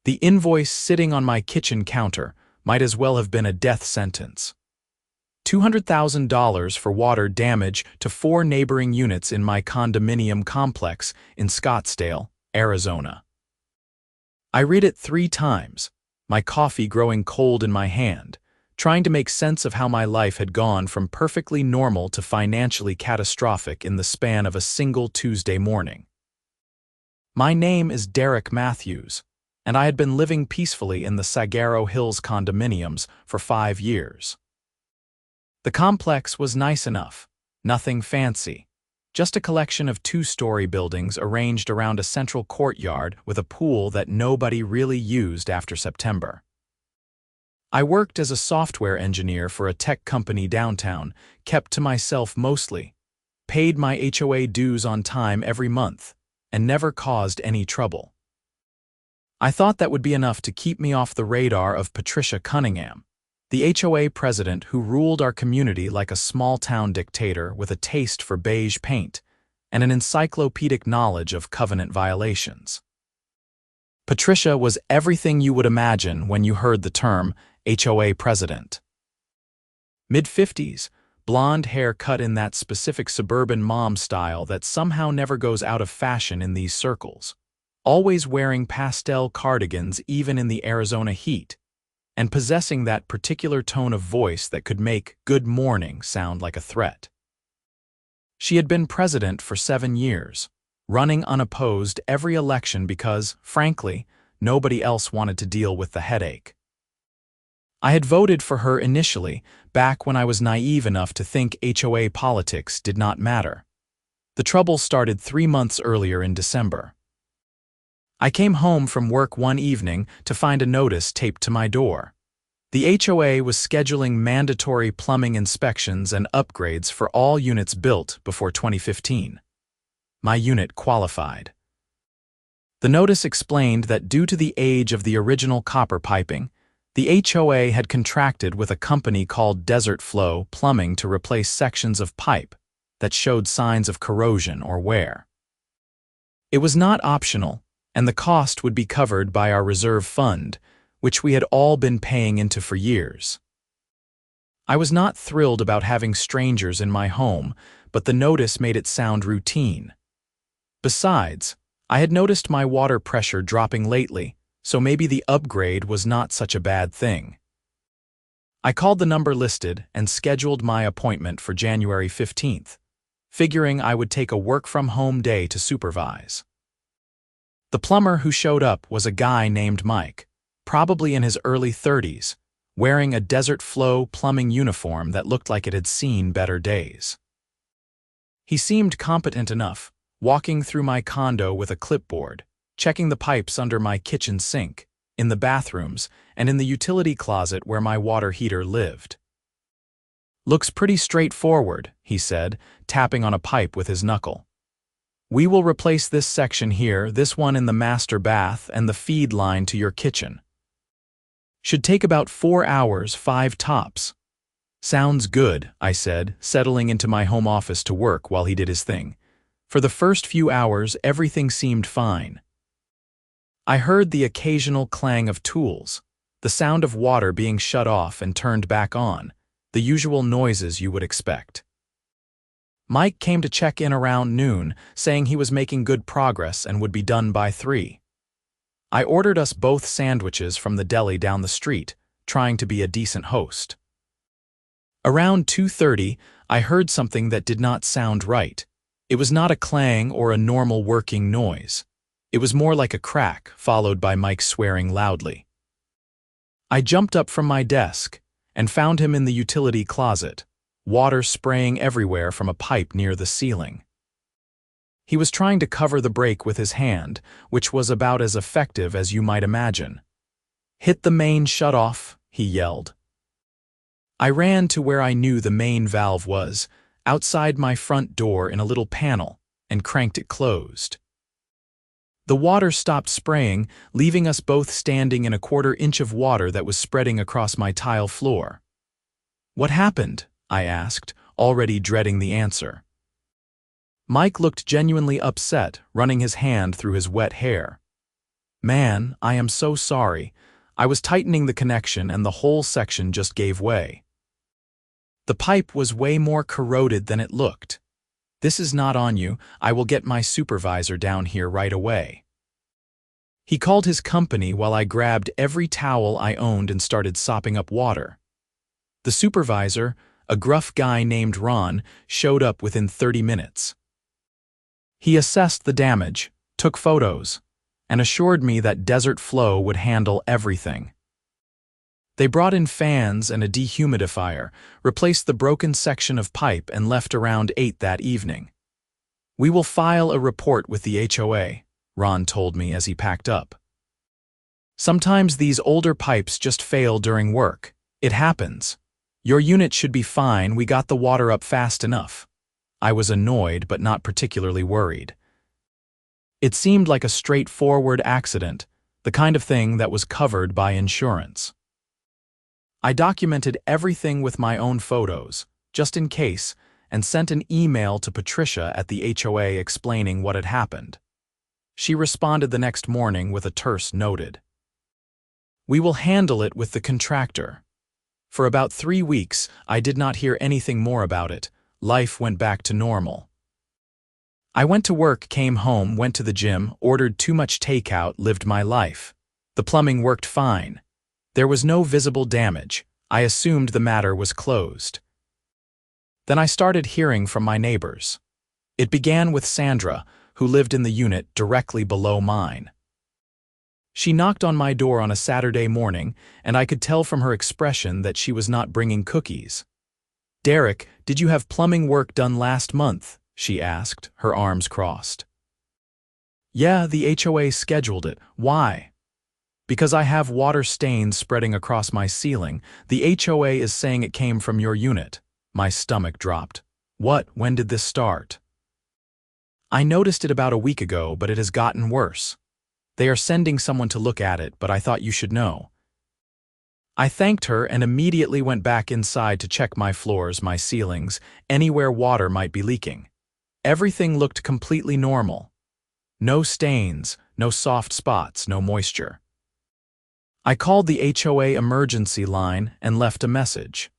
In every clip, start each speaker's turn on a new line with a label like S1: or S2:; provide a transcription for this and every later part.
S1: The invoice sitting on my kitchen counter might as well have been a death sentence. $200,000 for water damage to 4 neighboring units in my condominium complex in Scottsdale, Arizona. I read it 3 times, my coffee growing cold in my hand, trying to make sense of how my life had gone from perfectly normal to financially catastrophic in the span of a single Tuesday morning. My name is Derek Matthews, and I had been living peacefully in the Saguaro Hills condominiums for 5 years. The complex was nice enough, nothing fancy, just a collection of 2-story buildings arranged around a central courtyard with a pool that nobody really used after September. I worked as a software engineer for a tech company downtown, kept to myself mostly, paid my HOA dues on time every month, and never caused any trouble. I thought that would be enough to keep me off the radar of Patricia Cunningham, the HOA president who ruled our community like a small-town dictator with a taste for beige paint and an encyclopedic knowledge of covenant violations. Patricia was everything you would imagine when you heard the term HOA president. Mid-50s, blonde hair cut in that specific suburban mom style that somehow never goes out of fashion in these circles, always wearing pastel cardigans even in the Arizona heat, and possessing that particular tone of voice that could make "good morning" sound like a threat. She had been president for 7 years, running unopposed every election because, frankly, nobody else wanted to deal with the headache. I had voted for her initially, back when I was naive enough to think HOA politics did not matter. The trouble started 3 months earlier in December. I came home from work one evening to find a notice taped to my door. The HOA was scheduling mandatory plumbing inspections and upgrades for all units built before 2015. My unit qualified. The notice explained that due to the age of the original copper piping, the HOA had contracted with a company called Desert Flow Plumbing to replace sections of pipe that showed signs of corrosion or wear. It was not optional, and the cost would be covered by our reserve fund, which we had all been paying into for years. I was not thrilled about having strangers in my home, but the notice made it sound routine. Besides, I had noticed my water pressure dropping lately, so maybe the upgrade was not such a bad thing. I called the number listed and scheduled my appointment for January 15th, figuring I would take a work-from-home day to supervise. The plumber who showed up was a guy named Mike, probably in his early 30s, wearing a Desert Flow plumbing uniform that looked like it had seen better days. He seemed competent enough, walking through my condo with a clipboard, checking the pipes under my kitchen sink, in the bathrooms, and in the utility closet where my water heater lived. "Looks pretty straightforward," he said, tapping on a pipe with his knuckle. "We will replace this section here, this one in the master bath, and the feed line to your kitchen. Should take about 4 hours, 5 tops." "Sounds good," I said, settling into my home office to work while he did his thing. For the first few hours, everything seemed fine. I heard the occasional clang of tools, the sound of water being shut off and turned back on, the usual noises you would expect. Mike came to check in around noon, saying he was making good progress and would be done by 3. I ordered us both sandwiches from the deli down the street, trying to be a decent host. Around 2:30, I heard something that did not sound right. It was not a clang or a normal working noise. It was more like a crack, followed by Mike swearing loudly. I jumped up from my desk and found him in the utility closet, water spraying everywhere from a pipe near the ceiling. He was trying to cover the break with his hand, which was about as effective as you might imagine. "Hit the main shutoff," he yelled. I ran to where I knew the main valve was, outside my front door in a little panel, and cranked it closed. The water stopped spraying, leaving us both standing in a 1/4 inch of water that was spreading across my tile floor. "What happened?" I asked, already dreading the answer. Mike looked genuinely upset, running his hand through his wet hair. Man, I am so sorry. I was tightening the connection and the whole section just gave way. The pipe was way more corroded than it looked. This is not on you. I will get my supervisor down here right away. He called his company while I grabbed every towel I owned and started sopping up water. The supervisor, a gruff guy named Ron, showed up within 30 minutes. He assessed the damage, took photos, and assured me that Desert Flow would handle everything. They brought in fans and a dehumidifier, replaced the broken section of pipe, and left around 8 that evening. We will file a report with the HOA, Ron told me as he packed up. Sometimes these older pipes just fail during work. It happens. Your unit should be fine. We got the water up fast enough. I was annoyed but not particularly worried. It seemed like a straightforward accident, the kind of thing that was covered by insurance. I documented everything with my own photos, just in case, and sent an email to Patricia at the HOA explaining what had happened. She responded the next morning with a terse noted. We will handle it with the contractor. For about 3 weeks, I did not hear anything more about it. Life went back to normal. I went to work, came home, went to the gym, ordered too much takeout, lived my life. The plumbing worked fine. There was no visible damage. I assumed the matter was closed. Then I started hearing from my neighbors. It began with Sandra, who lived in the unit directly below mine. She knocked on my door on a Saturday morning, and I could tell from her expression that she was not bringing cookies. "Derek, did you have plumbing work done last month?" she asked, her arms crossed. "Yeah, the HOA scheduled it. Why?" "Because I have water stains spreading across my ceiling. The HOA is saying it came from your unit." My stomach dropped. What? When did this start? "I noticed it about a week ago, but it has gotten worse. They are sending someone to look at it, but I thought you should know." I thanked her and immediately went back inside to check my floors, my ceilings, anywhere water might be leaking. Everything looked completely normal. No stains, no soft spots, no moisture. I called the HOA emergency line and left a message.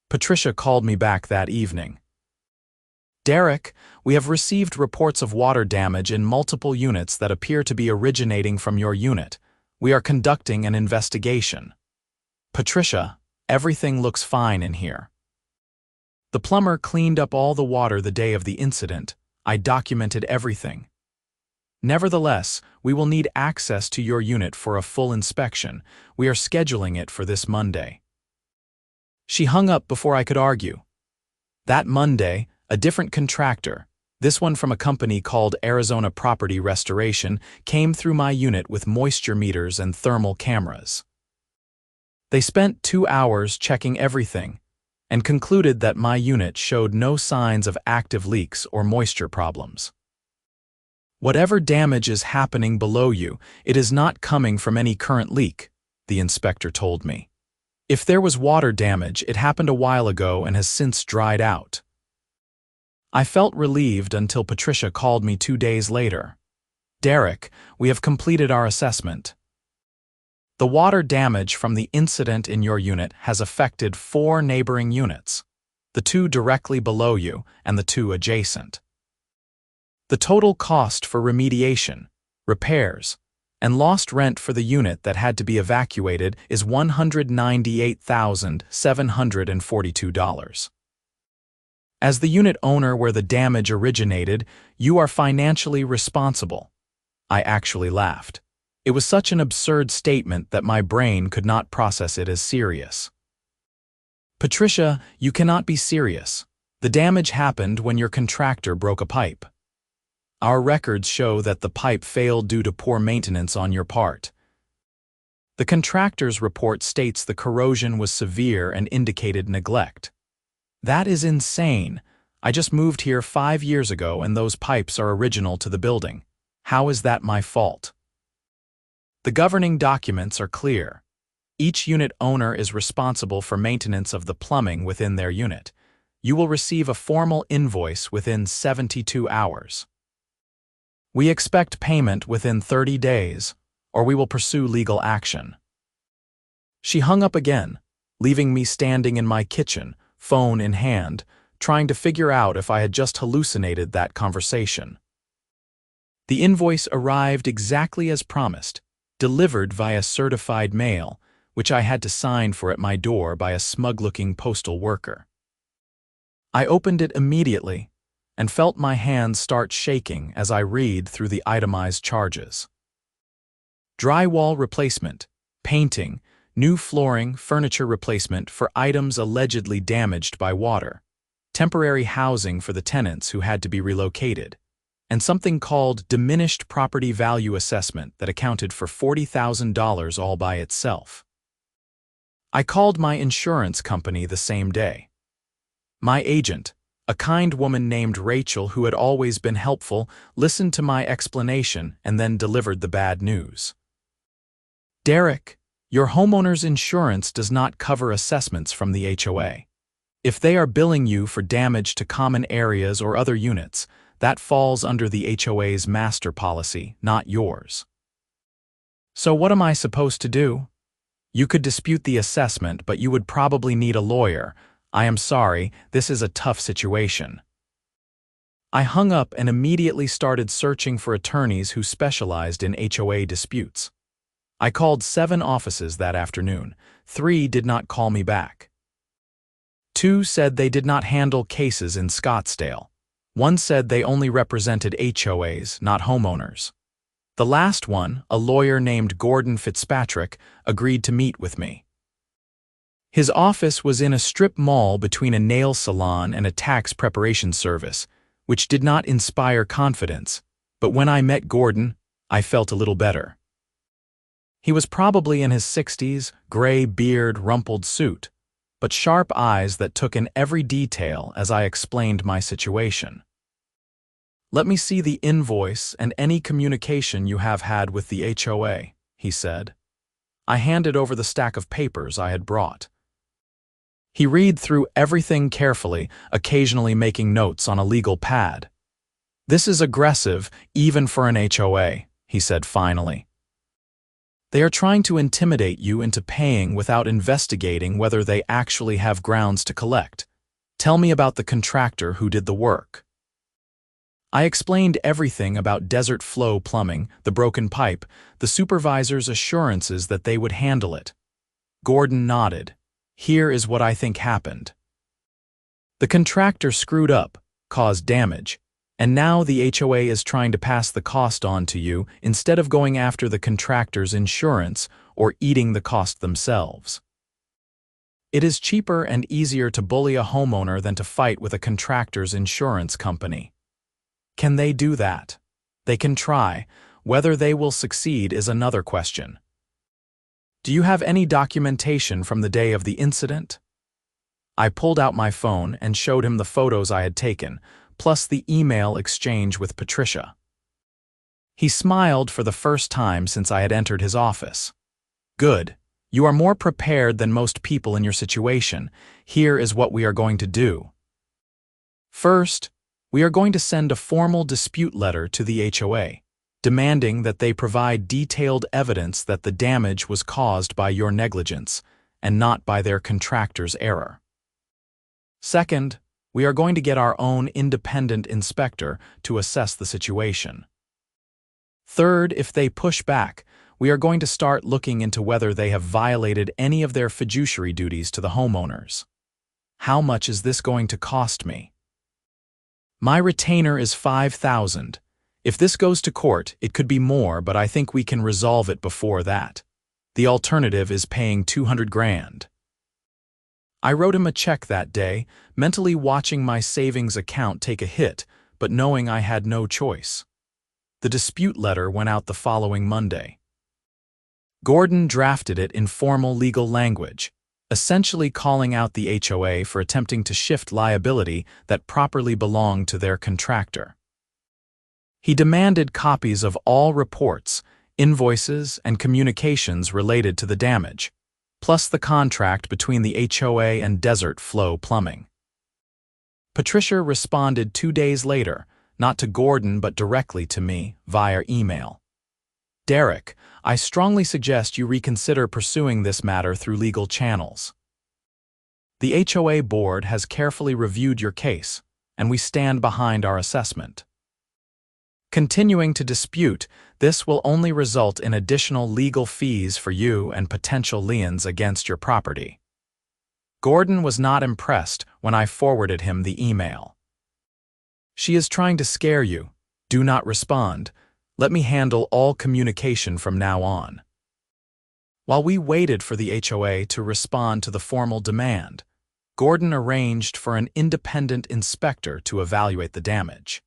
S1: Patricia called me back that evening. "Derek, we have received reports of water damage in multiple units that appear to be originating from your unit. We are conducting an investigation." "Patricia, everything looks fine in here." The plumber cleaned up all the water the day of the incident. I documented everything. "Nevertheless, we will need access to your unit for a full inspection. We are scheduling it for this Monday." She hung up before I could argue. That Monday, a different contractor, this one from a company called Arizona Property Restoration, came through my unit with moisture meters and thermal cameras. They spent 2 hours checking everything and concluded that my unit showed no signs of active leaks or moisture problems. "Whatever damage is happening below you, it is not coming from any current leak," the inspector told me. "If there was water damage, it happened a while ago and has since dried out." I felt relieved until Patricia called me 2 days later. "Derek, we have completed our assessment. The water damage from the incident in your unit has affected 4 neighboring units, the 2 directly below you and the 2 adjacent. The total cost for remediation, repairs, and lost rent for the unit that had to be evacuated is $198,742. As the unit owner where the damage originated, you are financially responsible." I actually laughed. It was such an absurd statement that my brain could not process it as serious. "Patricia, you cannot be serious. The damage happened when your contractor broke a pipe. Our records show that the pipe failed due to poor maintenance on your part. The contractor's report states the corrosion was severe and indicated neglect. That is insane. I just moved here 5 years ago and those pipes are original to the building. How is that my fault?" The governing documents are clear. Each unit owner is responsible for maintenance of the plumbing within their unit. You will receive a formal invoice within 72 hours. We expect payment within 30 days, or we will pursue legal action." She hung up again, leaving me standing in my kitchen, phone in hand, trying to figure out if I had just hallucinated that conversation. The invoice arrived exactly as promised, delivered via certified mail, which I had to sign for at my door by a smug-looking postal worker. I opened it immediately and felt my hands start shaking as I read through the itemized charges. Drywall replacement, painting, new flooring, furniture replacement for items allegedly damaged by water, temporary housing for the tenants who had to be relocated, and something called diminished property value assessment that accounted for $40,000 all by itself. I called my insurance company the same day. My agent, a kind woman named Rachel who had always been helpful, listened to my explanation and then delivered the bad news. "Derek, your homeowner's insurance does not cover assessments from the HOA. If they are billing you for damage to common areas or other units, that falls under the HOA's master policy, not yours." So what am I supposed to do? You could dispute the assessment, but you would probably need a lawyer. I am sorry, this is a tough situation. I hung up and immediately started searching for attorneys who specialized in HOA disputes. I called 7 offices that afternoon. 3 did not call me back. 2 said they did not handle cases in Scottsdale. 1 said they only represented HOAs, not homeowners. The last one, a lawyer named Gordon Fitzpatrick, agreed to meet with me. His office was in a strip mall between a nail salon and a tax preparation service, which did not inspire confidence, but when I met Gordon, I felt a little better. He was probably in his 60s, gray beard, rumpled suit, but sharp eyes that took in every detail as I explained my situation. "Let me see the invoice and any communication you have had with the HOA," he said. I handed over the stack of papers I had brought. He read through everything carefully, occasionally making notes on a legal pad. "This is aggressive, even for an HOA," he said finally. "They are trying to intimidate you into paying without investigating whether they actually have grounds to collect. Tell me about the contractor who did the work." I explained everything about desert flow plumbing, the broken pipe, the supervisor's assurances that they would handle it. Gordon nodded. "Here is what I think happened. The contractor screwed up, caused damage, and now the HOA is trying to pass the cost on to you instead of going after the contractor's insurance or eating the cost themselves. It is cheaper and easier to bully a homeowner than to fight with a contractor's insurance company. Can they do that? They can try. Whether they will succeed is another question. Do you have any documentation from the day of the incident?" I pulled out my phone and showed him the photos I had taken, plus the email exchange with Patricia. He smiled for the first time since I had entered his office. "Good. You are more prepared than most people in your situation. Here is what we are going to do. First, we are going to send a formal dispute letter to the HOA, demanding that they provide detailed evidence that the damage was caused by your negligence and not by their contractor's error. Second, we are going to get our own independent inspector to assess the situation. Third, if they push back, we are going to start looking into whether they have violated any of their fiduciary duties to the homeowners. How much is this going to cost me? My retainer is $5,000. If this goes to court, it could be more, but I think we can resolve it before that. The alternative is paying $200,000. I wrote him a check that day, mentally watching my savings account take a hit, but knowing I had no choice. The dispute letter went out the following Monday. Gordon drafted it in formal legal language, essentially calling out the HOA for attempting to shift liability that properly belonged to their contractor. He demanded copies of all reports, invoices, and communications related to the damage, plus the contract between the HOA and Desert Flow Plumbing. Patricia responded 2 days later, not to Gordon but directly to me, via email. Derek, I strongly suggest you reconsider pursuing this matter through legal channels. The HOA board has carefully reviewed your case, and we stand behind our assessment. Continuing to dispute, this will only result in additional legal fees for you and potential liens against your property. Gordon was not impressed when I forwarded him the email. She is trying to scare you. Do not respond. Let me handle all communication from now on. While we waited for the HOA to respond to the formal demand, Gordon arranged for an independent inspector to evaluate the damage.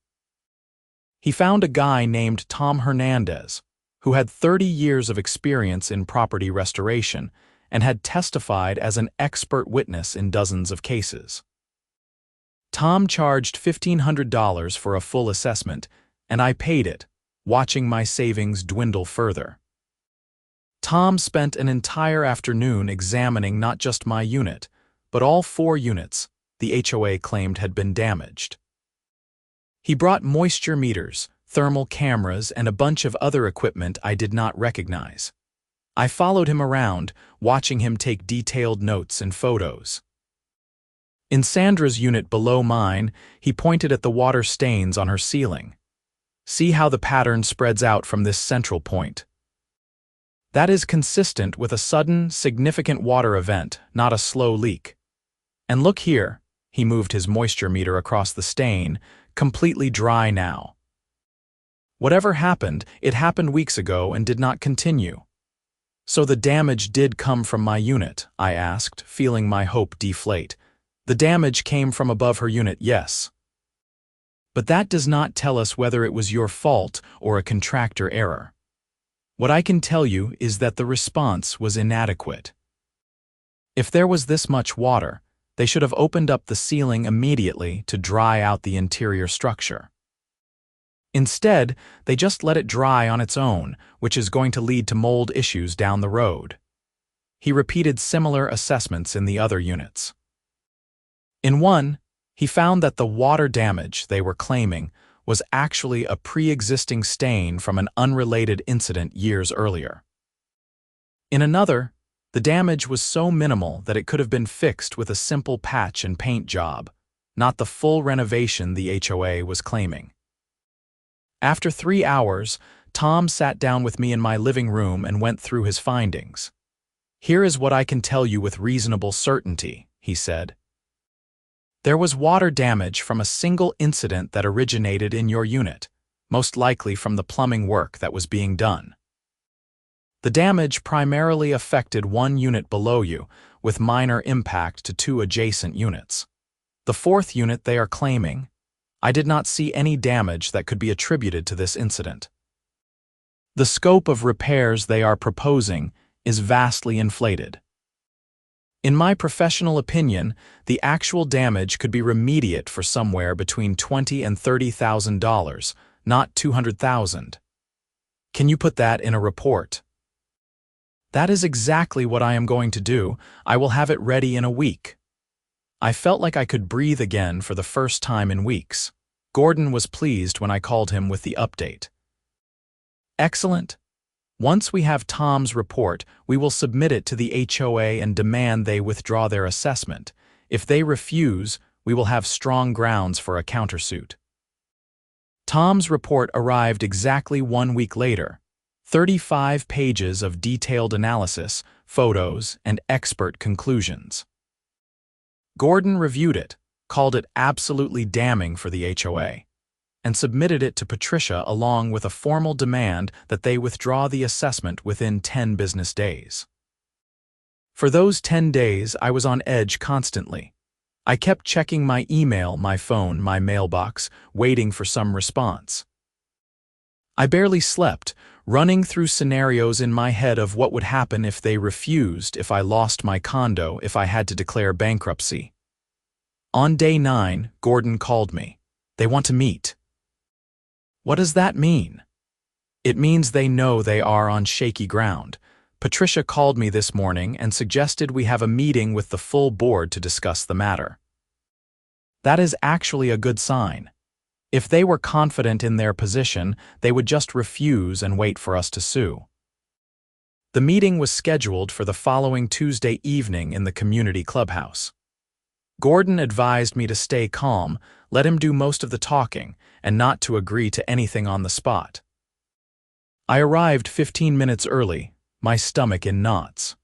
S1: He found a guy named Tom Hernandez, who had 30 years of experience in property restoration and had testified as an expert witness in dozens of cases. Tom charged $1,500 for a full assessment, and I paid it, watching my savings dwindle further. Tom spent an entire afternoon examining not just my unit, but all 4 units the HOA claimed had been damaged. He brought moisture meters, thermal cameras, and a bunch of other equipment I did not recognize. I followed him around, watching him take detailed notes and photos. In Sandra's unit below mine, he pointed at the water stains on her ceiling. See how the pattern spreads out from this central point. That is consistent with a sudden, significant water event, not a slow leak. And look here, he moved his moisture meter across the stain, completely dry now. Whatever happened, it happened weeks ago and did not continue. So the damage did come from my unit, I asked, feeling my hope deflate. The damage came from above her unit, yes. But that does not tell us whether it was your fault or a contractor error. What I can tell you is that the response was inadequate. If there was this much water, they should have opened up the ceiling immediately to dry out the interior structure. Instead, they just let it dry on its own, which is going to lead to mold issues down the road. He repeated similar assessments in the other units. In one, he found that the water damage they were claiming was actually a pre-existing stain from an unrelated incident years earlier. In another, the damage was so minimal that it could have been fixed with a simple patch and paint job, not the full renovation the HOA was claiming. After 3 hours, Tom sat down with me in my living room and went through his findings. Here is what I can tell you with reasonable certainty, he said. There was water damage from a single incident that originated in your unit, most likely from the plumbing work that was being done. The damage primarily affected one unit below you, with minor impact to 2 adjacent units. The 4th unit they are claiming, I did not see any damage that could be attributed to this incident. The scope of repairs they are proposing is vastly inflated. In my professional opinion, the actual damage could be remediate for somewhere between $20,000 and $30,000, not $200,000. Can you put that in a report? That is exactly what I am going to do. I will have it ready in a week. I felt like I could breathe again for the first time in weeks. Gordon was pleased when I called him with the update. Excellent. Once we have Tom's report, we will submit it to the HOA and demand they withdraw their assessment. If they refuse, we will have strong grounds for a countersuit. Tom's report arrived exactly 1 week later. 35 pages of detailed analysis, photos, and expert conclusions. Gordon reviewed it, called it absolutely damning for the HOA, and submitted it to Patricia along with a formal demand that they withdraw the assessment within 10 business days. For those 10 days, I was on edge constantly. I kept checking my email, my phone, my mailbox, waiting for some response. I barely slept, running through scenarios in my head of what would happen if they refused, if I lost my condo, if I had to declare bankruptcy. On day 9, Gordon called me. They want to meet. What does that mean? It means they know they are on shaky ground. Patricia called me this morning and suggested we have a meeting with the full board to discuss the matter. That is actually a good sign. If they were confident in their position, they would just refuse and wait for us to sue. The meeting was scheduled for the following Tuesday evening in the community clubhouse. Gordon advised me to stay calm, let him do most of the talking, and not to agree to anything on the spot. I arrived 15 minutes early, my stomach in knots.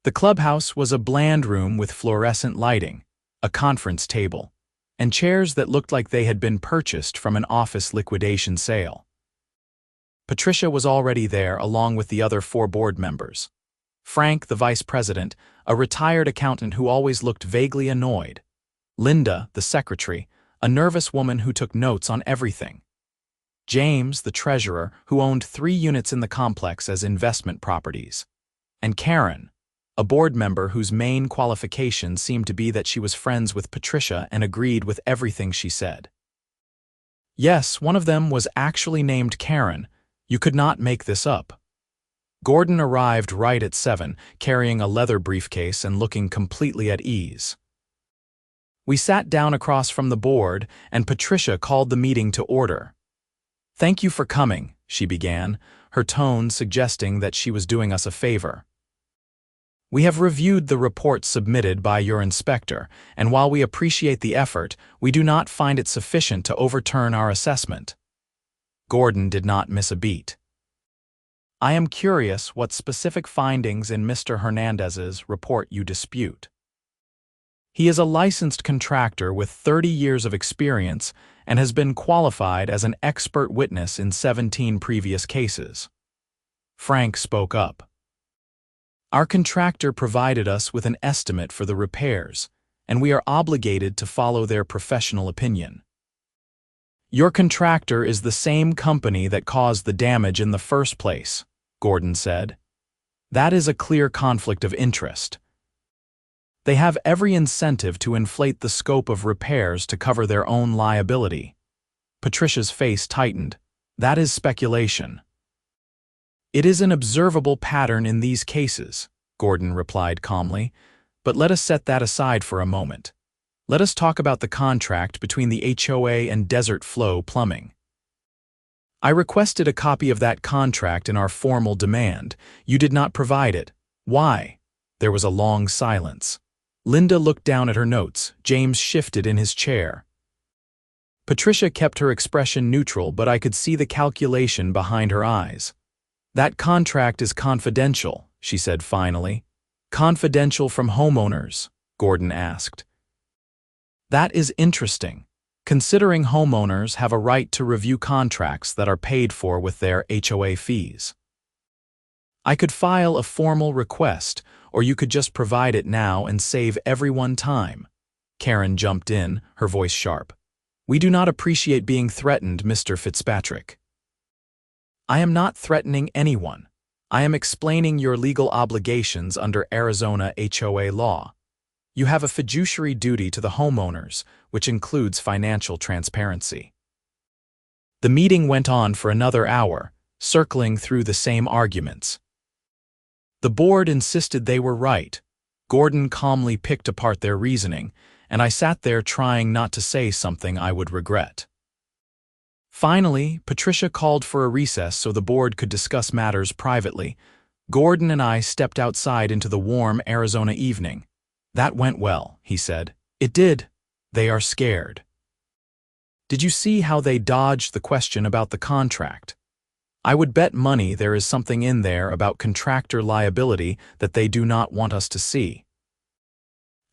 S1: The clubhouse was a bland room with fluorescent lighting, a conference table, and chairs that looked like they had been purchased from an office liquidation sale. Patricia was already there along with the other 4 board members. Frank, the vice president, a retired accountant who always looked vaguely annoyed. Linda, the secretary, a nervous woman who took notes on everything. James, the treasurer, who owned 3 units in the complex as investment properties. And Karen, a board member whose main qualification seemed to be that she was friends with Patricia and agreed with everything she said. Yes, one of them was actually named Karen. You could not make this up. Gordon arrived right at 7, carrying a leather briefcase and looking completely at ease. We sat down across from the board, and Patricia called the meeting to order. "Thank you for coming," she began, her tone suggesting that she was doing us a favor. "We have reviewed the report submitted by your inspector, and while we appreciate the effort, we do not find it sufficient to overturn our assessment." Gordon did not miss a beat. "I am curious what specific findings in Mr. Hernandez's report you dispute. He is a licensed contractor with 30 years of experience and has been qualified as an expert witness in 17 previous cases." Frank spoke up. "Our contractor provided us with an estimate for the repairs, and we are obligated to follow their professional opinion." "Your contractor is the same company that caused the damage in the first place," Gordon said. "That is a clear conflict of interest. They have every incentive to inflate the scope of repairs to cover their own liability." Patricia's face tightened. "That is speculation." "It is an observable pattern in these cases," Gordon replied calmly, "but let us set that aside for a moment. Let us talk about the contract between the HOA and Desert Flow Plumbing. I requested a copy of that contract in our formal demand. You did not provide it. Why?" There was a long silence. Linda looked down at her notes. James shifted in his chair. Patricia kept her expression neutral, but I could see the calculation behind her eyes. "That contract is confidential," she said finally. "Confidential from homeowners?" Gordon asked. "That is interesting, considering homeowners have a right to review contracts that are paid for with their HOA fees. I could file a formal request, or you could just provide it now and save everyone time." Karen jumped in, her voice sharp. "We do not appreciate being threatened, Mr. Fitzpatrick." "I am not threatening anyone. I am explaining your legal obligations under Arizona HOA law. You have a fiduciary duty to the homeowners, which includes financial transparency." The meeting went on for another hour, circling through the same arguments. The board insisted they were right. Gordon calmly picked apart their reasoning, and I sat there trying not to say something I would regret. Finally, Patricia called for a recess so the board could discuss matters privately. Gordon and I stepped outside into the warm Arizona evening. "That went well," he said. "It did. They are scared. Did you see how they dodged the question about the contract? I would bet money there is something in there about contractor liability that they do not want us to see."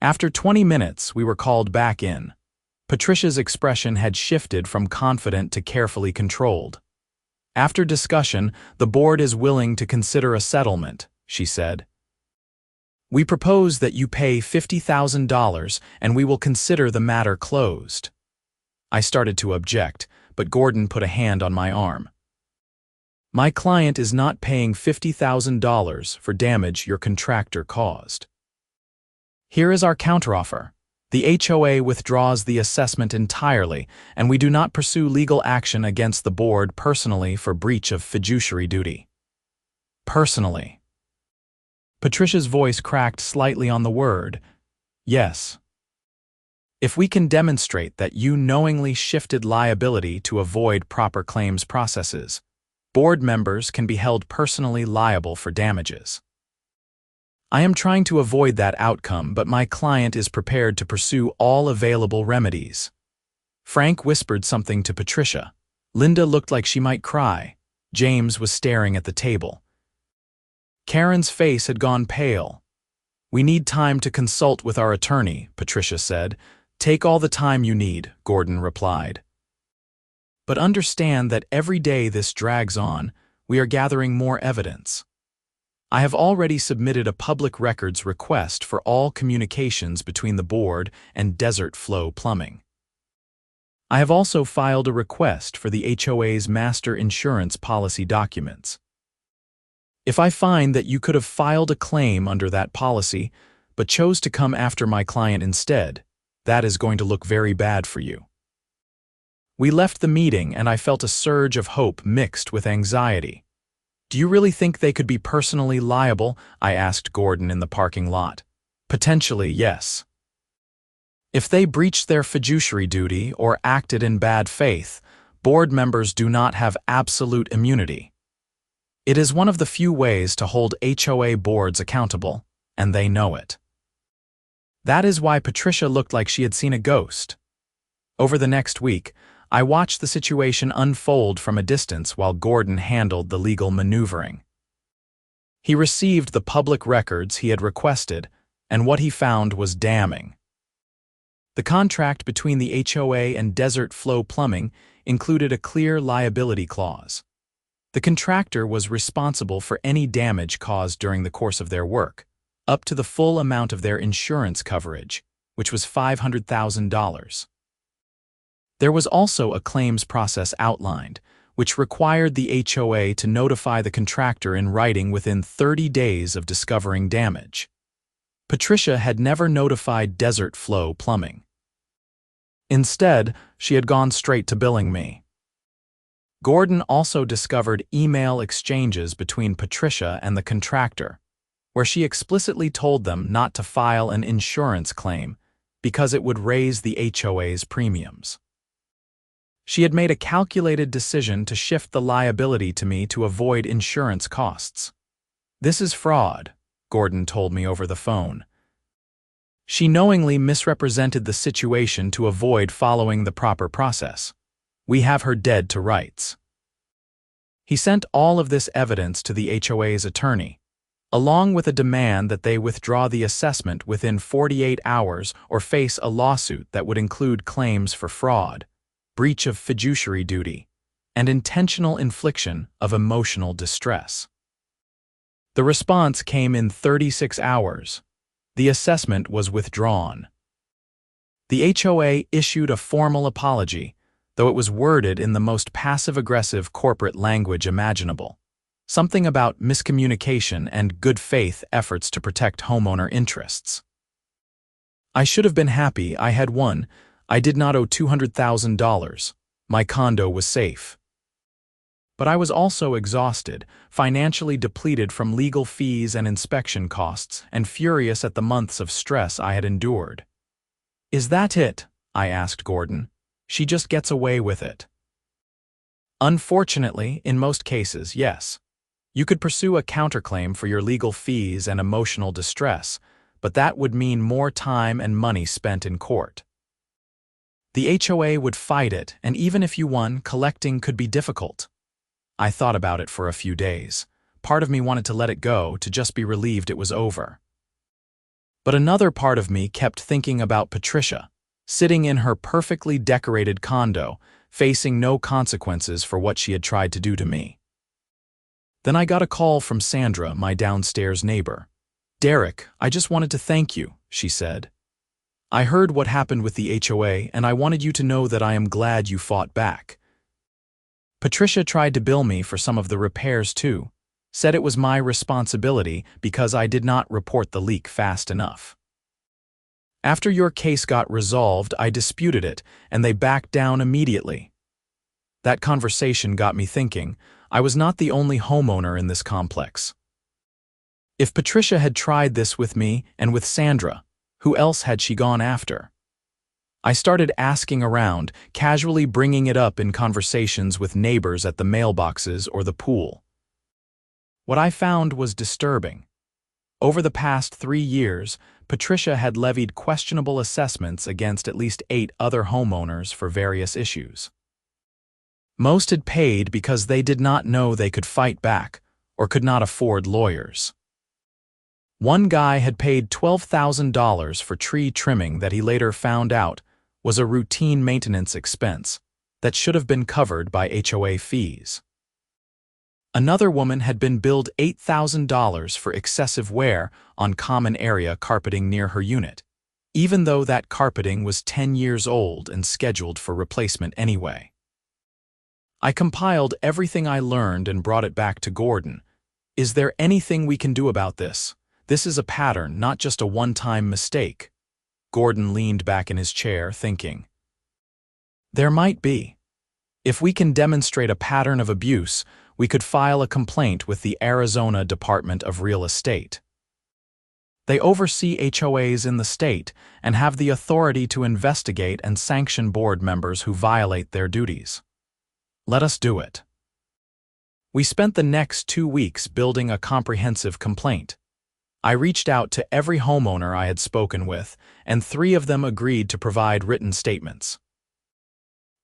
S1: After 20 minutes, we were called back in. Patricia's expression had shifted from confident to carefully controlled. "After discussion, the board is willing to consider a settlement," she said. "We propose that you pay $50,000 and we will consider the matter closed." I started to object, but Gordon put a hand on my arm. "My client is not paying $50,000 for damage your contractor caused. Here is our counteroffer. The HOA withdraws the assessment entirely, and we do not pursue legal action against the board personally for breach of fiduciary duty." Personally. Patricia's voice cracked slightly on the word. "Yes." If we can demonstrate that you knowingly shifted liability to avoid proper claims processes, board members can be held personally liable for damages. I am trying to avoid that outcome, but my client is prepared to pursue all available remedies. Frank whispered something to Patricia. Linda looked like she might cry. James was staring at the table. Karen's face had gone pale. "We need time to consult with our attorney," Patricia said. "Take all the time you need," Gordon replied. "But understand that every day this drags on, we are gathering more evidence. I have already submitted a public records request for all communications between the board and Desert Flow Plumbing. I have also filed a request for the HOA's master insurance policy documents. If I find that you could have filed a claim under that policy, but chose to come after my client instead, that is going to look very bad for you." We left the meeting and I felt a surge of hope mixed with anxiety. "Do you really think they could be personally liable?" I asked Gordon in the parking lot. "Potentially, yes. If they breached their fiduciary duty or acted in bad faith, board members do not have absolute immunity. It is one of the few ways to hold HOA boards accountable, and they know it." That is why Patricia looked like she had seen a ghost. Over the next week, I watched the situation unfold from a distance while Gordon handled the legal maneuvering. He received the public records he had requested, and what he found was damning. The contract between the HOA and Desert Flow Plumbing included a clear liability clause. The contractor was responsible for any damage caused during the course of their work, up to the full amount of their insurance coverage, which was $500,000. There was also a claims process outlined, which required the HOA to notify the contractor in writing within 30 days of discovering damage. Patricia had never notified Desert Flow Plumbing. Instead, she had gone straight to billing me. Gordon also discovered email exchanges between Patricia and the contractor, where she explicitly told them not to file an insurance claim because it would raise the HOA's premiums. She had made a calculated decision to shift the liability to me to avoid insurance costs. "This is fraud," Gordon told me over the phone. "She knowingly misrepresented the situation to avoid following the proper process. We have her dead to rights." He sent all of this evidence to the HOA's attorney, along with a demand that they withdraw the assessment within 48 hours or face a lawsuit that would include claims for fraud, breach of fiduciary duty, and intentional infliction of emotional distress. The response came in 36 hours. The assessment was withdrawn. The HOA issued a formal apology, though it was worded in the most passive-aggressive corporate language imaginable. Something about miscommunication and good faith efforts to protect homeowner interests. I should have been happy I had won. I did not owe $200,000. My condo was safe. But I was also exhausted, financially depleted from legal fees and inspection costs, and furious at the months of stress I had endured. "Is that it?" I asked Gordon. "She just gets away with it." Unfortunately, in most cases, yes. You could pursue a counterclaim for your legal fees and emotional distress, but that would mean more time and money spent in court. The HOA would fight it, and even if you won, collecting could be difficult. I thought about it for a few days. Part of me wanted to let it go, to just be relieved it was over. But another part of me kept thinking about Patricia, sitting in her perfectly decorated condo, facing no consequences for what she had tried to do to me. Then I got a call from Sandra, my downstairs neighbor. "Derek, I just wanted to thank you," she said. "I heard what happened with the HOA, and I wanted you to know that I am glad you fought back." Patricia tried to bill me for some of the repairs too, said it was my responsibility because I did not report the leak fast enough. "After your case got resolved, I disputed it, and they backed down immediately." That conversation got me thinking. I was not the only homeowner in this complex. If Patricia had tried this with me and with Sandra, who else had she gone after? I started asking around, casually bringing it up in conversations with neighbors at the mailboxes or the pool. What I found was disturbing. Over the past 3 years, Patricia had levied questionable assessments against at least 8 other homeowners for various issues. Most had paid because they did not know they could fight back or could not afford lawyers. One guy had paid $12,000 for tree trimming that he later found out was a routine maintenance expense that should have been covered by HOA fees. Another woman had been billed $8,000 for excessive wear on common area carpeting near her unit, even though that carpeting was 10 years old and scheduled for replacement anyway. I compiled everything I learned and brought it back to Gordon. Is there anything we can do about this? This is a pattern, not just a one-time mistake. Gordon leaned back in his chair, thinking. There might be. If we can demonstrate a pattern of abuse, we could file a complaint with the Arizona Department of Real Estate. They oversee HOAs in the state and have the authority to investigate and sanction board members who violate their duties. Let us do it. We spent the next 2 weeks building a comprehensive complaint. I reached out to every homeowner I had spoken with, and 3 of them agreed to provide written statements.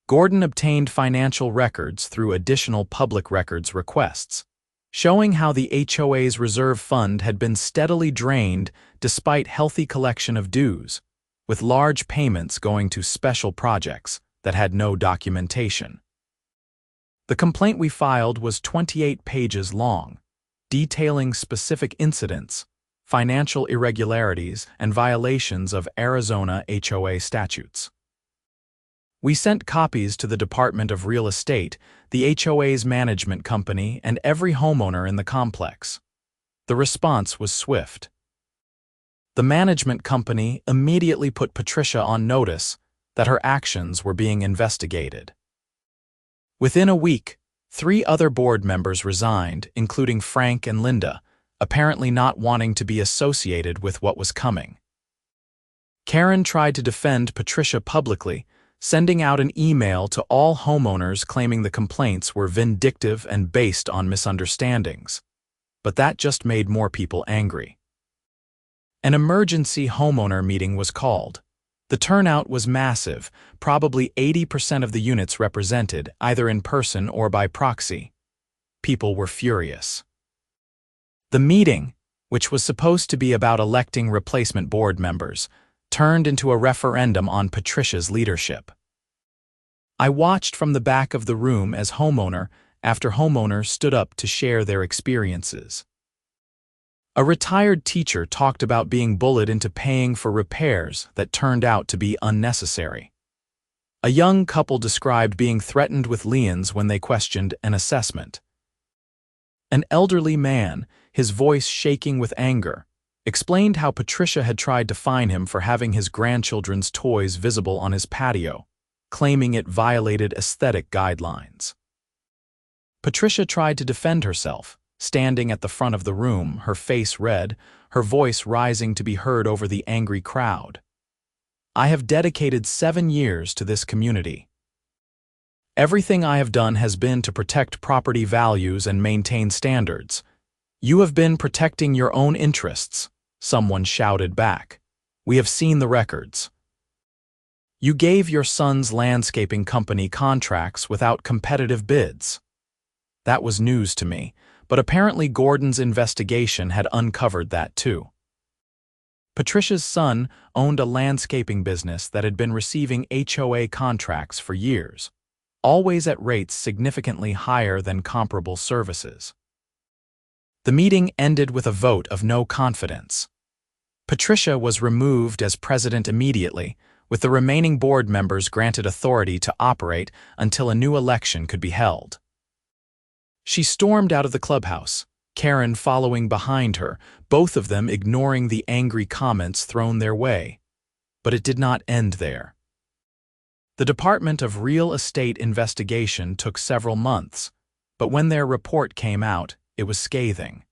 S1: Gordon obtained financial records through additional public records requests, showing how the HOA's reserve fund had been steadily drained despite healthy collection of dues, with large payments going to special projects that had no documentation. The complaint we filed was 28 pages long, detailing specific incidents, financial irregularities, and violations of Arizona HOA statutes. We sent copies to the Department of Real Estate, the HOA's management company, and every homeowner in the complex. The response was swift. The management company immediately put Patricia on notice that her actions were being investigated. Within a week, 3 other board members resigned, including Frank and Linda, apparently not wanting to be associated with what was coming. Karen tried to defend Patricia publicly, sending out an email to all homeowners claiming the complaints were vindictive and based on misunderstandings. But that just made more people angry. An emergency homeowner meeting was called. The turnout was massive, probably 80% of the units represented, either in person or by proxy. People were furious. The meeting, which was supposed to be about electing replacement board members, turned into a referendum on Patricia's leadership. I watched from the back of the room as homeowner after homeowner stood up to share their experiences. A retired teacher talked about being bullied into paying for repairs that turned out to be unnecessary. A young couple described being threatened with liens when they questioned an assessment. An elderly man, his voice shaking with anger, explained how Patricia had tried to fine him for having his grandchildren's toys visible on his patio, claiming it violated aesthetic guidelines. Patricia tried to defend herself, standing at the front of the room, her face red, her voice rising to be heard over the angry crowd. I have dedicated 7 years to this community. Everything I have done has been to protect property values and maintain standards. You have been protecting your own interests, someone shouted back. We have seen the records. You gave your son's landscaping company contracts without competitive bids. That was news to me, but apparently Gordon's investigation had uncovered that too. Patricia's son owned a landscaping business that had been receiving HOA contracts for years, always at rates significantly higher than comparable services. The meeting ended with a vote of no confidence. Patricia was removed as president immediately, with the remaining board members granted authority to operate until a new election could be held. She stormed out of the clubhouse, Karen following behind her, both of them ignoring the angry comments thrown their way. But it did not end there. The Department of Real Estate investigation took several months, but when their report came out, it was scathing.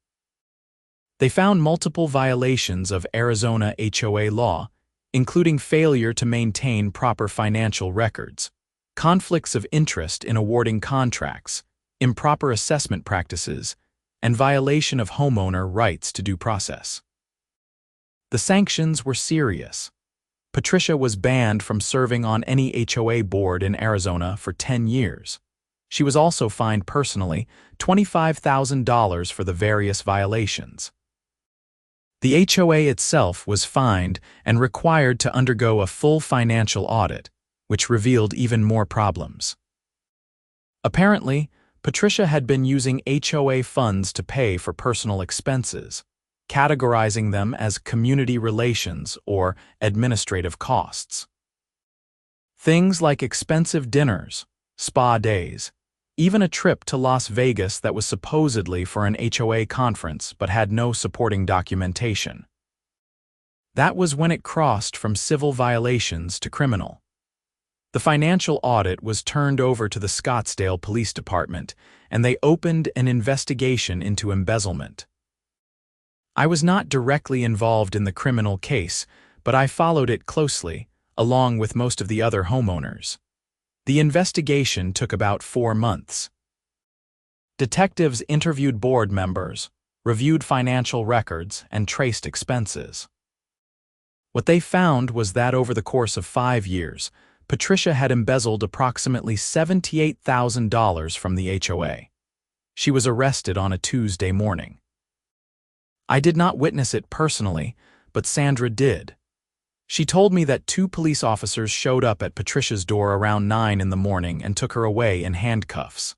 S1: They found multiple violations of Arizona HOA law, including failure to maintain proper financial records, conflicts of interest in awarding contracts, improper assessment practices, and violation of homeowner rights to due process. The sanctions were serious. Patricia was banned from serving on any HOA board in Arizona for 10 years. She was also fined personally $25,000 for the various violations. The HOA itself was fined and required to undergo a full financial audit, which revealed even more problems. Apparently, Patricia had been using HOA funds to pay for personal expenses, categorizing them as community relations or administrative costs. Things like expensive dinners, spa days, even a trip to Las Vegas that was supposedly for an HOA conference but had no supporting documentation. That was when it crossed from civil violations to criminal. The financial audit was turned over to the Scottsdale Police Department, and they opened an investigation into embezzlement. I was not directly involved in the criminal case, but I followed it closely, along with most of the other homeowners. The investigation took about 4 months. Detectives interviewed board members, reviewed financial records, and traced expenses. What they found was that over the course of 5 years, Patricia had embezzled approximately $78,000 from the HOA. She was arrested on a Tuesday morning. I did not witness it personally, but Sandra did. She told me that 2 police officers showed up at Patricia's door around 9 in the morning and took her away in handcuffs.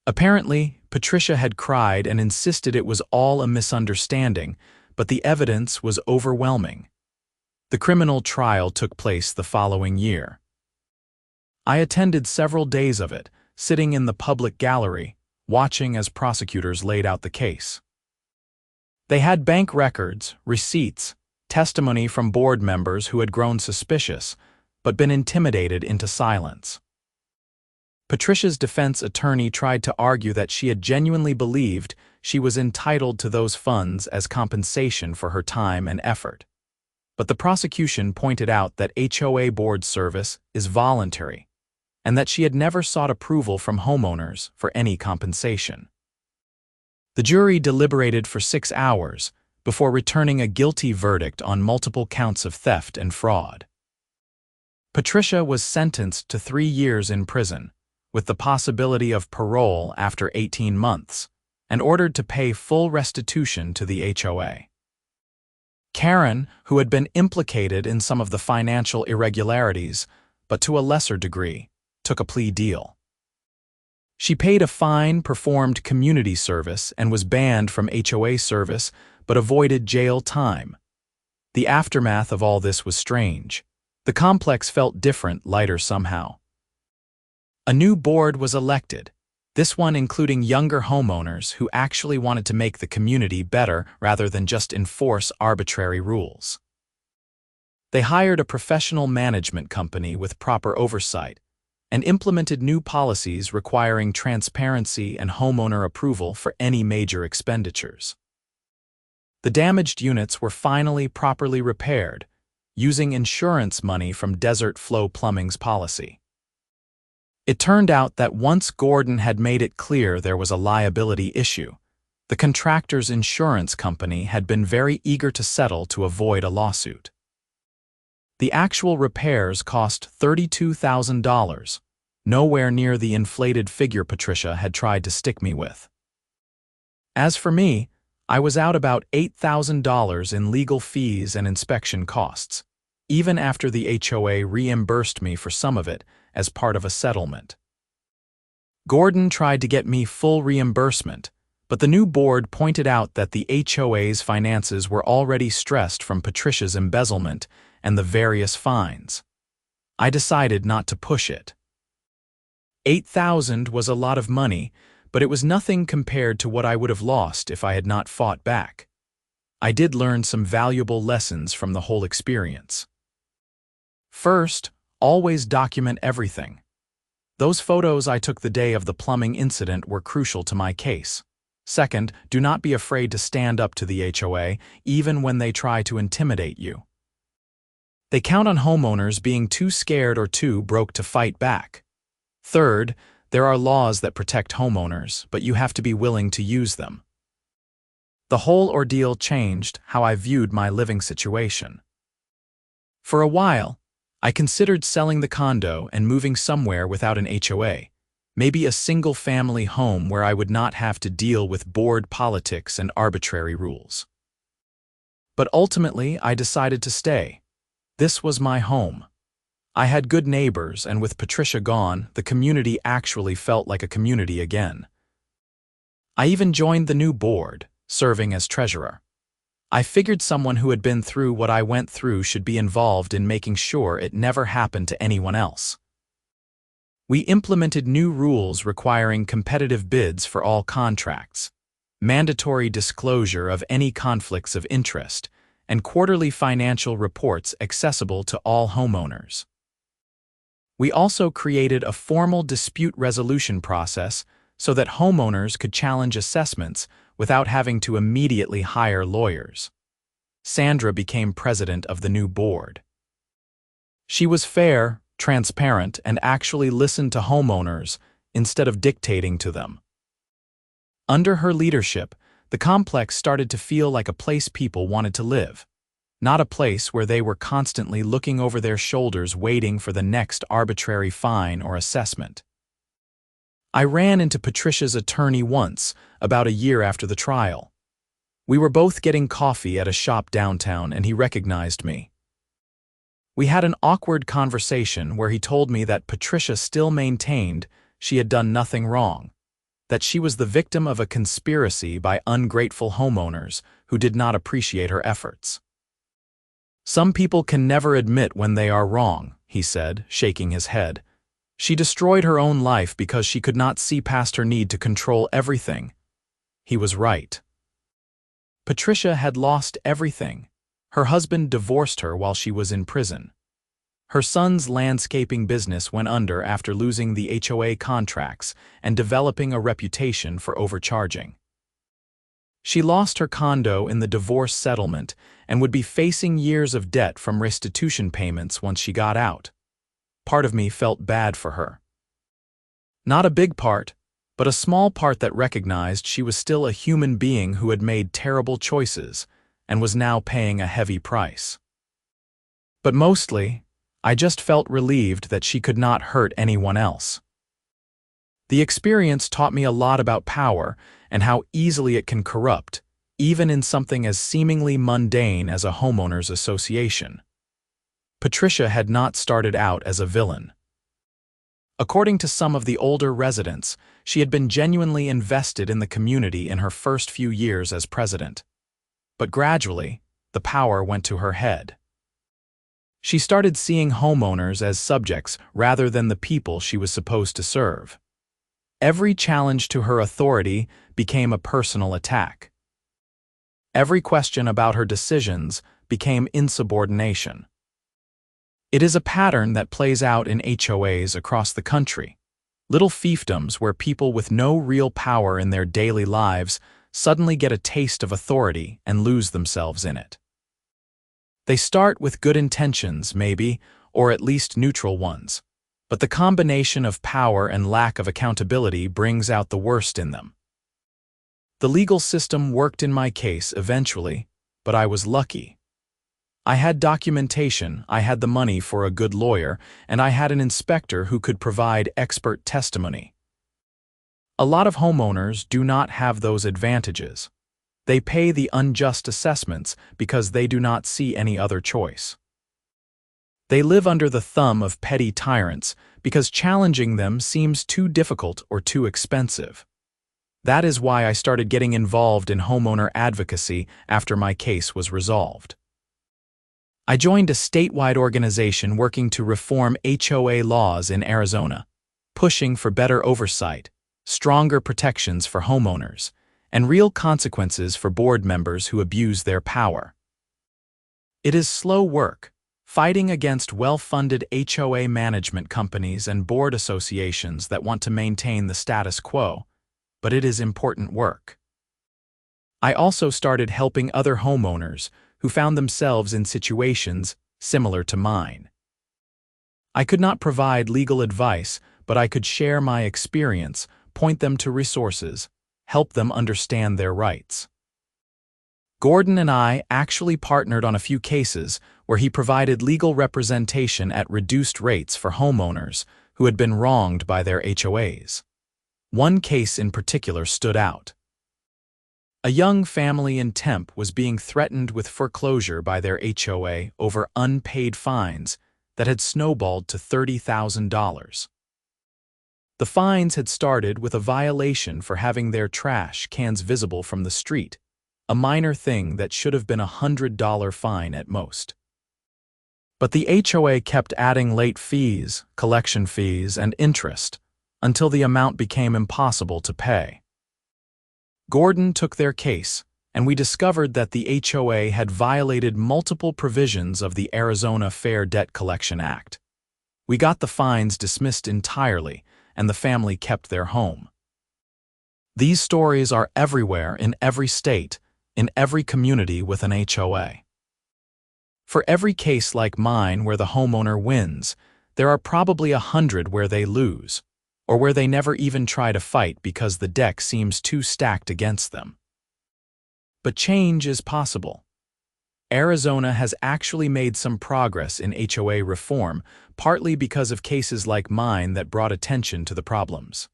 S1: Apparently, Patricia had cried and insisted it was all a misunderstanding, but the evidence was overwhelming. The criminal trial took place the following year. I attended several days of it, sitting in the public gallery, watching as prosecutors laid out the case. They had bank records, receipts, testimony from board members who had grown suspicious, but been intimidated into silence. Patricia's defense attorney tried to argue that she had genuinely believed she was entitled to those funds as compensation for her time and effort. But the prosecution pointed out that HOA board service is voluntary, and that she had never sought approval from homeowners for any compensation. The jury deliberated for 6 hours before returning a guilty verdict on multiple counts of theft and fraud. Patricia was sentenced to 3 years in prison, with the possibility of parole after 18 months, and ordered to pay full restitution to the HOA. Karen, who had been implicated in some of the financial irregularities, but to a lesser degree, took a plea deal. She paid a fine, performed community service, and was banned from HOA service, but avoided jail time. The aftermath of all this was strange. The complex felt different, lighter somehow. A new board was elected, this one including younger homeowners who actually wanted to make the community better rather than just enforce arbitrary rules. They hired a professional management company with proper oversight and implemented new policies requiring transparency and homeowner approval for any major expenditures. The damaged units were finally properly repaired, using insurance money from Desert Flow Plumbing's policy. It turned out that once Gordon had made it clear there was a liability issue, the contractor's insurance company had been very eager to settle to avoid a lawsuit. The actual repairs cost $32,000, nowhere near the inflated figure Patricia had tried to stick me with. As for me, I was out about $8,000 in legal fees and inspection costs, even after the HOA reimbursed me for some of it as part of a settlement. Gordon tried to get me full reimbursement, but the new board pointed out that the HOA's finances were already stressed from Patricia's embezzlement and the various fines. I decided not to push it. $8,000 was a lot of money, but it was nothing compared to what I would have lost if I had not fought back. I did learn some valuable lessons from the whole experience. First, always document everything. Those photos I took the day of the plumbing incident were crucial to my case. Second, do not be afraid to stand up to the HOA, even when they try to intimidate you. They count on homeowners being too scared or too broke to fight back. Third, there are laws that protect homeowners, but you have to be willing to use them. The whole ordeal changed how I viewed my living situation. For a while, I considered selling the condo and moving somewhere without an HOA, maybe a single-family home where I would not have to deal with board politics and arbitrary rules. But ultimately, I decided to stay. This was my home. I had good neighbors, and with Patricia gone, the community actually felt like a community again. I even joined the new board, serving as treasurer. I figured someone who had been through what I went through should be involved in making sure it never happened to anyone else. We implemented new rules requiring competitive bids for all contracts, mandatory disclosure of any conflicts of interest, and quarterly financial reports accessible to all homeowners. We also created a formal dispute resolution process so that homeowners could challenge assessments without having to immediately hire lawyers. Sandra became president of the new board. She was fair, transparent, and actually listened to homeowners instead of dictating to them. Under her leadership, the complex started to feel like a place people wanted to live, not a place where they were constantly looking over their shoulders waiting for the next arbitrary fine or assessment. I ran into Patricia's attorney once, about a year after the trial. We were both getting coffee at a shop downtown, and he recognized me. We had an awkward conversation where he told me that Patricia still maintained she had done nothing wrong, that she was the victim of a conspiracy by ungrateful homeowners who did not appreciate her efforts. Some people can never admit when they are wrong, he said, shaking his head. She destroyed her own life because she could not see past her need to control everything. He was right. Patricia had lost everything. Her husband divorced her while she was in prison. Her son's landscaping business went under after losing the HOA contracts and developing a reputation for overcharging. She lost her condo in the divorce settlement and would be facing years of debt from restitution payments once she got out. Part of me felt bad for her. Not a big part, but a small part that recognized she was still a human being who had made terrible choices and was now paying a heavy price. But mostly, I just felt relieved that she could not hurt anyone else. The experience taught me a lot about power and how easily it can corrupt, even in something as seemingly mundane as a homeowners association. Patricia had not started out as a villain. According to some of the older residents, she had been genuinely invested in the community in her first few years as president. But gradually, the power went to her head. She started seeing homeowners as subjects rather than the people she was supposed to serve. Every challenge to her authority became a personal attack. Every question about her decisions became insubordination. It is a pattern that plays out in HOAs across the country. Little fiefdoms where people with no real power in their daily lives suddenly get a taste of authority and lose themselves in it. They start with good intentions, maybe, or at least neutral ones, but the combination of power and lack of accountability brings out the worst in them. The legal system worked in my case eventually, but I was lucky. I had documentation, I had the money for a good lawyer, and I had an inspector who could provide expert testimony. A lot of homeowners do not have those advantages. They pay the unjust assessments because they do not see any other choice. They live under the thumb of petty tyrants because challenging them seems too difficult or too expensive. That is why I started getting involved in homeowner advocacy after my case was resolved. I joined a statewide organization working to reform HOA laws in Arizona, pushing for better oversight, stronger protections for homeowners, and real consequences for board members who abuse their power. It is slow work, fighting against well-funded HOA management companies and board associations that want to maintain the status quo, but it is important work. I also started helping other homeowners who found themselves in situations similar to mine. I could not provide legal advice, but I could share my experience, point them to resources, help them understand their rights. Gordon and I actually partnered on a few cases where he provided legal representation at reduced rates for homeowners who had been wronged by their HOAs. One case in particular stood out. A young family in Temp was being threatened with foreclosure by their HOA over unpaid fines that had snowballed to $30,000. The fines had started with a violation for having their trash cans visible from the street, a minor thing that should have been a $100 fine at most. But the HOA kept adding late fees, collection fees, and interest until the amount became impossible to pay. Gordon took their case, and we discovered that the HOA had violated multiple provisions of the Arizona Fair Debt Collection Act. We got the fines dismissed entirely, and the family kept their home. These stories are everywhere in every state, in every community with an HOA. For every case like mine where the homeowner wins, there are probably 100 where they lose, or where they never even try to fight because the deck seems too stacked against them. But change is possible. Arizona has actually made some progress in HOA reform, partly because of cases like mine that brought attention to the problems.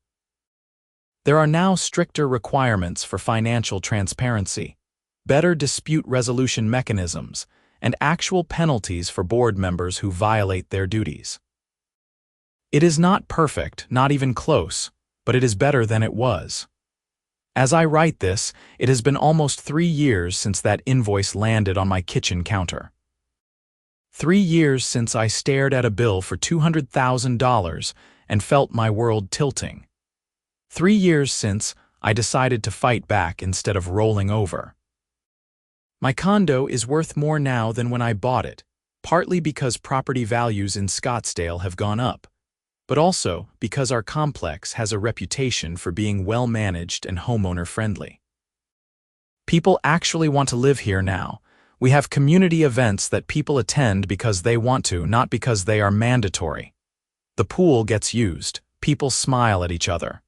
S1: There are now stricter requirements for financial transparency, better dispute resolution mechanisms, and actual penalties for board members who violate their duties. It is not perfect, not even close, but it is better than it was. As I write this, it has been almost 3 years since that invoice landed on my kitchen counter. 3 years since I stared at a bill for $200,000 and felt my world tilting. 3 years since I decided to fight back instead of rolling over. My condo is worth more now than when I bought it, partly because property values in Scottsdale have gone up, but also because our complex has a reputation for being well-managed and homeowner-friendly. People actually want to live here now. We have community events that people attend because they want to, not because they are mandatory. The pool gets used. People smile at each other.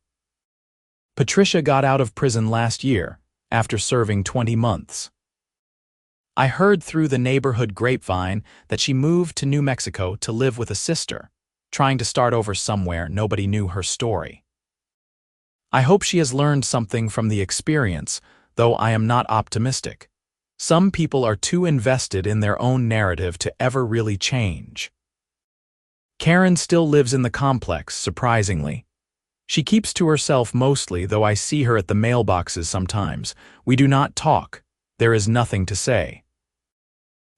S1: Patricia got out of prison last year, after serving 20 months. I heard through the neighborhood grapevine that she moved to New Mexico to live with a sister, trying to start over somewhere nobody knew her story. I hope she has learned something from the experience, though I am not optimistic. Some people are too invested in their own narrative to ever really change. Karen still lives in the complex, surprisingly. She keeps to herself mostly, though I see her at the mailboxes sometimes. We do not talk. There is nothing to say.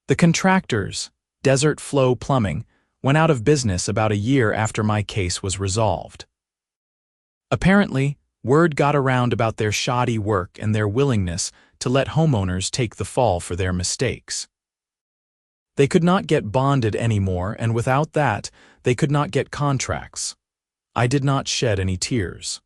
S1: The Contractors, Desert Flow Plumbing, went out of business about a year after my case was resolved. Apparently, word got around about their shoddy work and their willingness to let homeowners take the fall for their mistakes. They could not get bonded anymore, and without that, they could not get contracts. I did not shed any tears.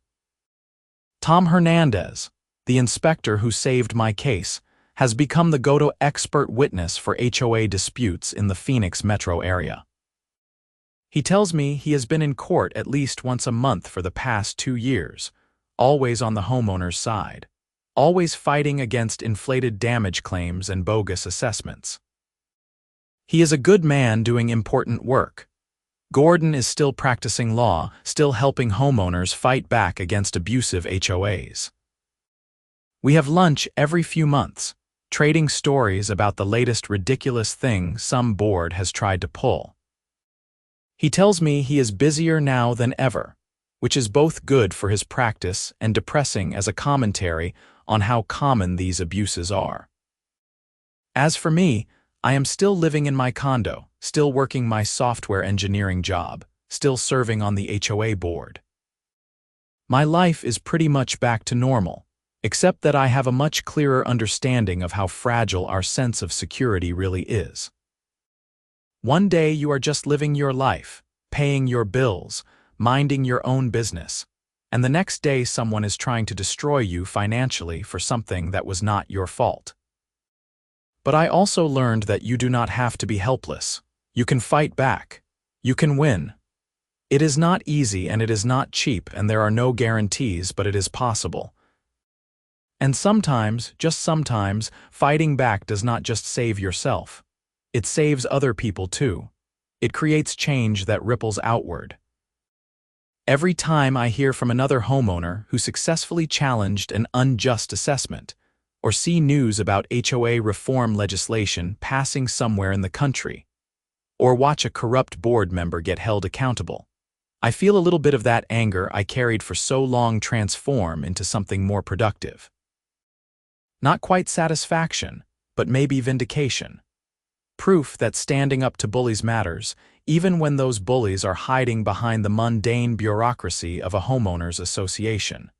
S1: Tom Hernandez, the inspector who saved my case, has become the go-to expert witness for HOA disputes in the Phoenix metro area. He tells me he has been in court at least once a month for the past 2 years, always on the homeowner's side, always fighting against inflated damage claims and bogus assessments. He is a good man doing important work. Gordon is still practicing law, still helping homeowners fight back against abusive HOAs. We have lunch every few months, trading stories about the latest ridiculous thing some board has tried to pull. He tells me he is busier now than ever, which is both good for his practice and depressing as a commentary on how common these abuses are. As for me, I am still living in my condo, still working my software engineering job, still serving on the HOA board. My life is pretty much back to normal, except that I have a much clearer understanding of how fragile our sense of security really is. One day you are just living your life, paying your bills, minding your own business, and the next day someone is trying to destroy you financially for something that was not your fault. But I also learned that you do not have to be helpless, You can fight back. You can win. It is not easy and it is not cheap and there are no guarantees, but it is possible. And sometimes, just sometimes, fighting back does not just save yourself. It saves other people too. It creates change that ripples outward. Every time I hear from another homeowner who successfully challenged an unjust assessment, or see news about HOA reform legislation passing somewhere in the country, or watch a corrupt board member get held accountable, I feel a little bit of that anger I carried for so long transform into something more productive. Not quite satisfaction, but maybe vindication. Proof that standing up to bullies matters, even when those bullies are hiding behind the mundane bureaucracy of a homeowners association.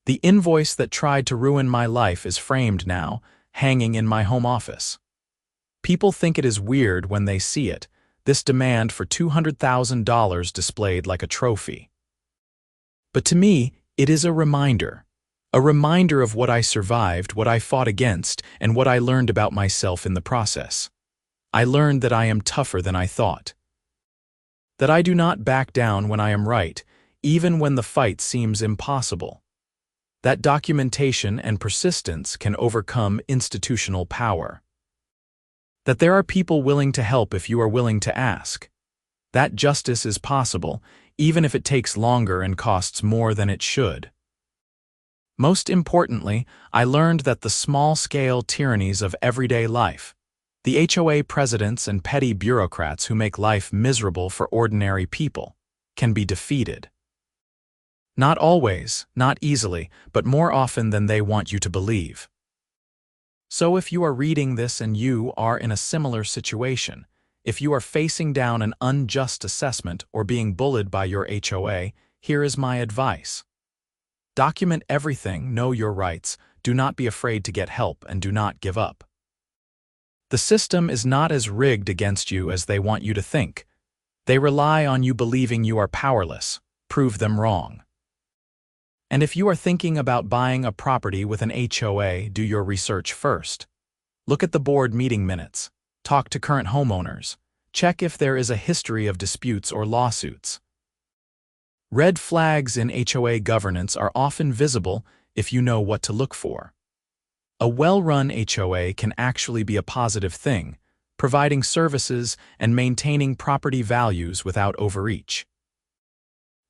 S1: The invoice that tried to ruin my life is framed now, hanging in my home office. People think it is weird when they see it, this demand for $200,000 displayed like a trophy. But to me, it is a reminder of what I survived, what I fought against, and what I learned about myself in the process. I learned that I am tougher than I thought. That I do not back down when I am right, even when the fight seems impossible. That documentation and persistence can overcome institutional power. That there are people willing to help if you are willing to ask. That justice is possible, even if it takes longer and costs more than it should. Most importantly, I learned that the small-scale tyrannies of everyday life, the HOA presidents and petty bureaucrats who make life miserable for ordinary people, can be defeated. Not always, not easily, but more often than they want you to believe. So if you are reading this and you are in a similar situation, if you are facing down an unjust assessment or being bullied by your HOA, here is my advice. Document everything, know your rights, do not be afraid to get help, and do not give up. The system is not as rigged against you as they want you to think. They rely on you believing you are powerless. Prove them wrong. And if you are thinking about buying a property with an HOA, do your research first. Look at the board meeting minutes. Talk to current homeowners. Check if there is a history of disputes or lawsuits. Red flags in HOA governance are often visible if you know what to look for. A well-run HOA can actually be a positive thing, providing services and maintaining property values without overreach.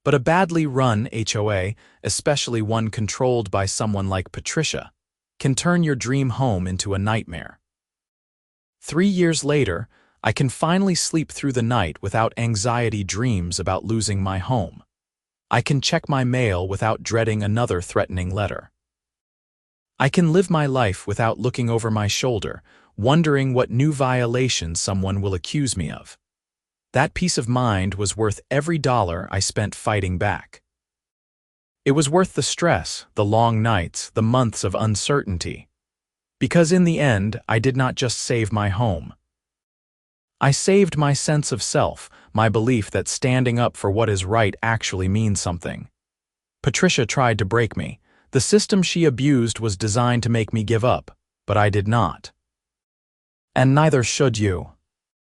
S1: But a badly run HOA, especially one controlled by someone like Patricia, can turn your dream home into a nightmare. 3 years later, I can finally sleep through the night without anxiety dreams about losing my home. I can check my mail without dreading another threatening letter. I can live my life without looking over my shoulder, wondering what new violation someone will accuse me of. That peace of mind was worth every dollar I spent fighting back. It was worth the stress, the long nights, the months of uncertainty. Because in the end, I did not just save my home. I saved my sense of self, my belief that standing up for what is right actually means something. Patricia tried to break me. The system she abused was designed to make me give up, but I did not. And neither should you.